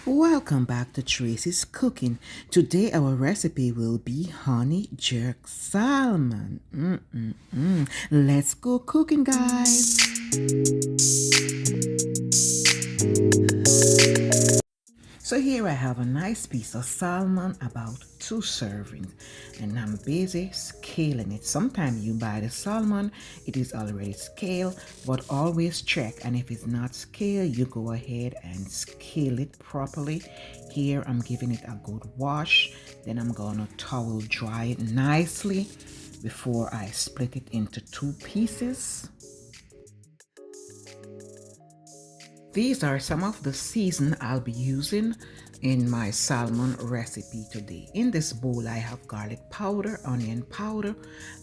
Welcome back to Tracy's Cooking. Today our recipe will be honey jerk salmon. Let's go cooking, guys. So here I have a nice piece of salmon, about 2 servings, and I'm busy scaling it. Sometimes you buy the salmon, it is already scaled, but always check, and if it's not scaled, you go ahead and scale it properly. Here I'm giving it a good wash, then I'm gonna towel dry it nicely before I split it into 2 pieces. These are some of the season I'll be using in my salmon recipe today. In this bowl I have garlic powder, onion powder,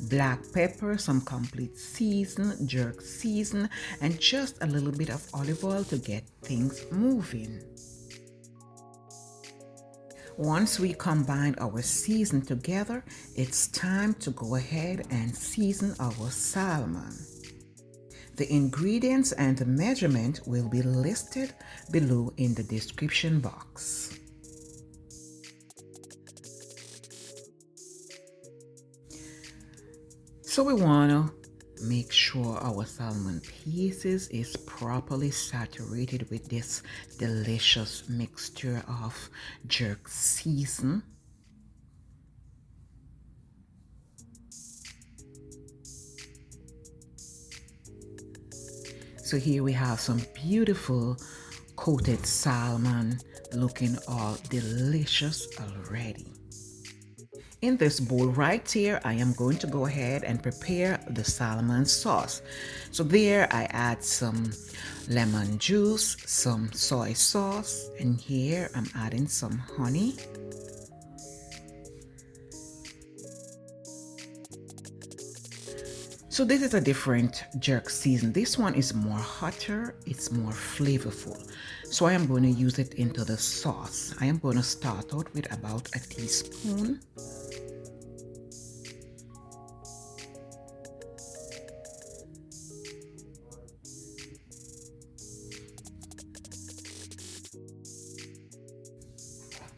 black pepper, some complete season, jerk season, and just a little bit of olive oil to get things moving. Once we combine our season together, it's time to go ahead and season our salmon. The ingredients and the measurement will be listed below in the description box. So we want to make sure our salmon pieces is properly saturated with this delicious mixture of jerk season. So here we have some beautiful coated salmon looking all delicious already. In this bowl right here, I am going to go ahead and prepare the salmon sauce. So there I add some lemon juice, some soy sauce, and here I'm adding some honey. So this is a different jerk season. This one is more hotter, it's more flavorful. So I am going to use it into the sauce. I am going to start out with about a teaspoon.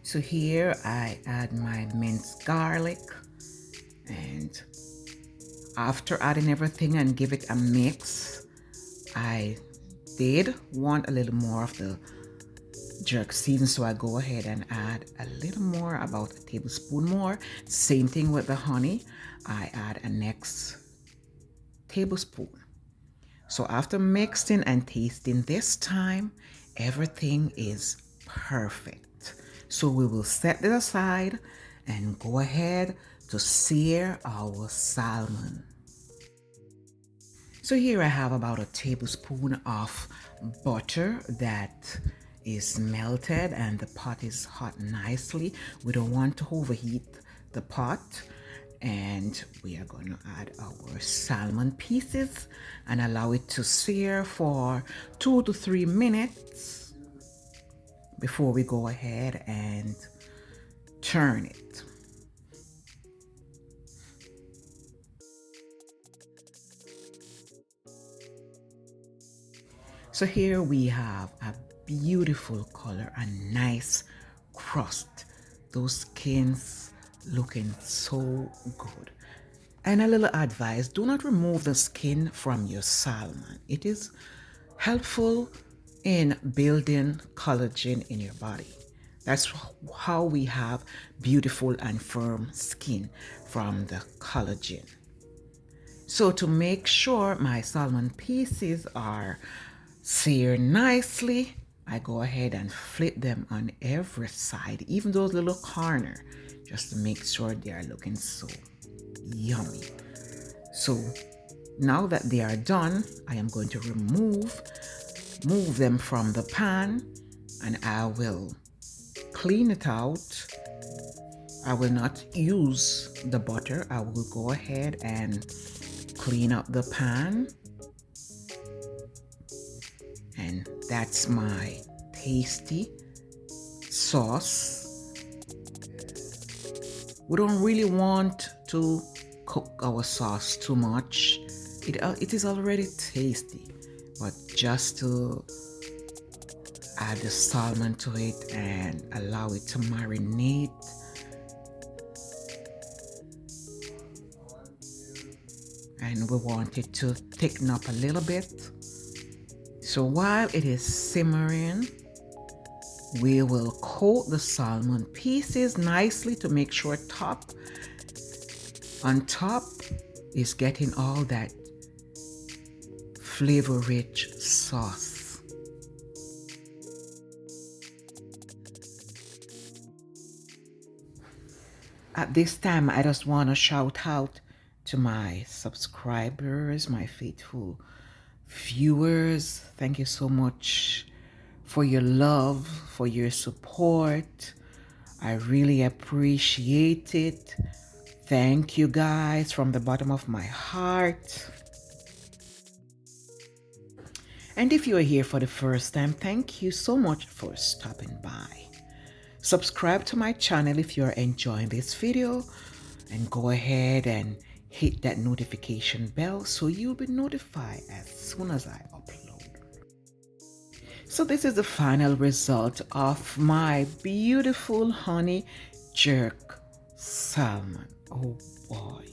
So here I add my minced garlic, and after adding everything and give it a mix, I did want a little more of the jerk season, so I go ahead and add a little more, about a tablespoon more. Same thing with the honey, I add a next tablespoon. So after mixing and tasting this time, everything is perfect. So we will set this aside and go ahead to sear our salmon. So here I have about a tablespoon of butter that is melted, and the pot is hot nicely. We don't want to overheat the pot, and we are going to add our salmon pieces and allow it to sear for 2 to 3 minutes before we go ahead and turn it. So here we have a beautiful color, a nice crust. Those skins looking so good. And a little advice, do not remove the skin from your salmon. It is helpful in building collagen in your body. That's how we have beautiful and firm skin, from the collagen. So to make sure my salmon pieces are seared nicely, I go ahead and flip them on every side, even those little corners, just to make sure they are looking so yummy. So now that they are done, I am going to remove them from the pan, and I will clean it out. I will not use the butter. I will go ahead and clean up the pan. And that's my tasty sauce. We don't really want to cook our sauce too much. It is already tasty, but just to add the salmon to it and allow it to marinate. And we want it to thicken up a little bit. So while it is simmering, we will coat the salmon pieces nicely to make sure on top is getting all that flavor-rich sauce. At this time, I just want to shout out to my subscribers, my faithful viewers. Thank you so much for your love, for your support. I really appreciate it. Thank you guys from the bottom of my heart. And if you are here for the first time, thank you so much for stopping by. Subscribe to my channel if you're enjoying this video, and go ahead and hit that notification bell so you'll be notified as soon as I upload. So this is the final result of my beautiful honey jerk salmon. Oh boy,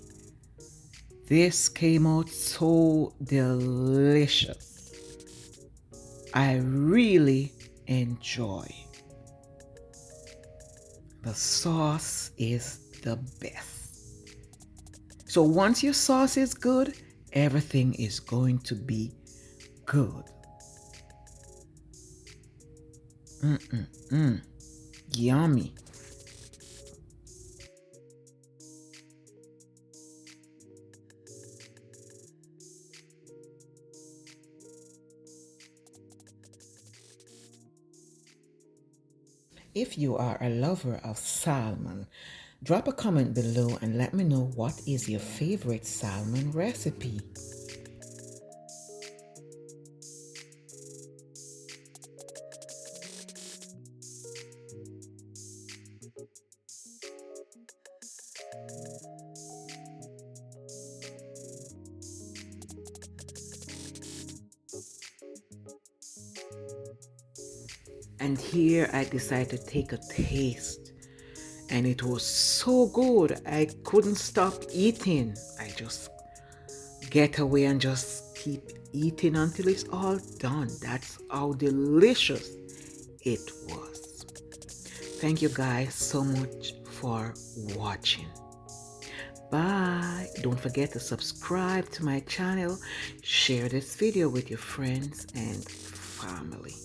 this came out so delicious. I really enjoy. The sauce is the best. So once your sauce is good, everything is going to be good. Yummy. If you are a lover of salmon, drop a comment below and let me know what is your favorite salmon recipe. And here I decided to take a taste, and it was so good I couldn't stop eating. I just get away and just keep eating until it's all done. That's how delicious it was. Thank you guys so much for watching. Bye. Don't forget to subscribe to my channel, share this video with your friends and family.